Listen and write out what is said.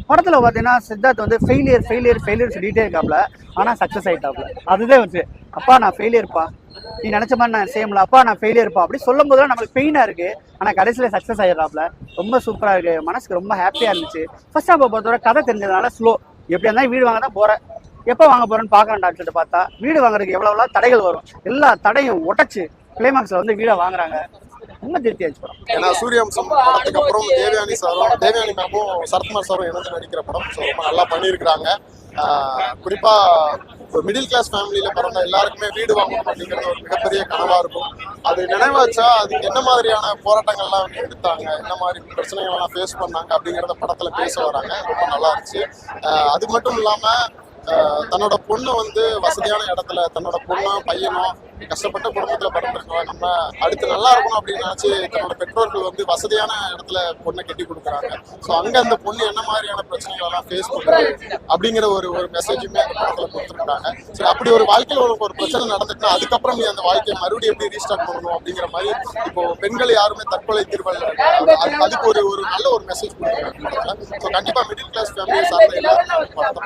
படத்துல பாத்தீங்கன்னா சித்தார்த் வந்து ஃபெயிலியர் சொல்லிட்டே இருக்காப்ல, ஆனா சக்சஸ் ஆயிட்டாப்ல. அதுதான் வச்சு அப்பா நான் ஃபெயிலியர்ப்பா, நீ நினைச்ச மாதிரி நான் செய்யல, அப்பா நான் ஃபெயிலியர்ப்பா அப்படி சொல்லும் போதுலாம் நம்மளுக்கு பெயினா இருக்கு. ஆனா கடைசியில சக்சஸ் ஆயிடுறாப்ல. ரொம்ப சூப்பரா இருக்கு, மனசுக்கு ரொம்ப ஹாப்பியா இருந்துச்சு. ஃபர்ஸ்ட் ஹாஃப் பொறுத்தவரை கதை தெரிஞ்சதுனால ஸ்லோ, எப்படியா இருந்தாலும் வீடு வாங்க தான் போறேன், எப்போ வாங்க போறேன்னு பார்க்கலாம்டான்னு சொல்லிட்டு பார்த்தா வீடு வாங்குறதுக்கு எவ்வளவு தடைகள் வரும், எல்லா தடையும் உடைச்சு கிளைமாக்ஸ்ல வந்து வீடை வாங்குறாங்க. ரொம்ப திருப்தியாச்சு படம். ஏன்னா சூரியவம்சம் படத்துக்கு அப்புறம் தேவயானி மேமும் சரத்குமார் சாரும் இணைந்து நடிக்கிற படம். ஸோ ரொம்ப நல்லா பண்ணியிருக்கிறாங்க. குறிப்பா மிடில் கிளாஸ் ஃபேமிலியில பிறந்த எல்லாருக்குமே வீடு வாங்கணும் அப்படிங்கிறது ஒரு மிகப்பெரிய கனவா இருக்கும். அது நினைவாச்சா அதுக்கு என்ன மாதிரியான போராட்டங்கள்லாம் எடுத்தாங்க, என்ன மாதிரி பிரச்சனைகள்லாம் ஃபேஸ் பண்ணாங்க அப்படிங்கிறத படத்துல பேச வராங்க. ரொம்ப நல்லா இருந்துச்சு. அது மட்டும் இல்லாம தன்னோட பொண்ணு வந்து வசதியான இடத்துல, தன்னோட பொண்ணும் பையனும் கஷ்டப்பட்ட குடும்பத்துல பிறந்திருக்கோம், நம்ம அடுத்து நல்லா இருக்கணும் அப்படின்னு நினைச்சு தன்னோட பெற்றோர்கள் வந்து வசதியான இடத்துல பொண்ணை கட்டி கொடுக்குறாங்க. ஸோ அங்க அந்த பொண்ணு என்ன மாதிரியான பிரச்சனைகள் எல்லாம் ஃபேஸ் பண்ணுறது அப்படிங்கிற ஒரு மெசேஜுமே அந்த படத்துல கொடுத்துருக்காங்க. சரி, அப்படி ஒரு வாழ்க்கையில் ஒரு பிரச்சனை நடந்துட்டுனா அதுக்கப்புறம் நீ அந்த வாழ்க்கையை மறுபடியும் எப்படி ரீஸ்டார்ட் பண்ணணும் அப்படிங்கிற மாதிரி இப்போ பெண்கள் யாருமே தற்கொலை தீர்வல் அதுக்கு ஒரு நல்ல ஒரு மெசேஜ் கொடுக்குறாங்க படத்துல. ஸோ கண்டிப்பா மிடில் கிளாஸ் ஃபேமிலியை சார்ந்த எல்லாருமே படத்தை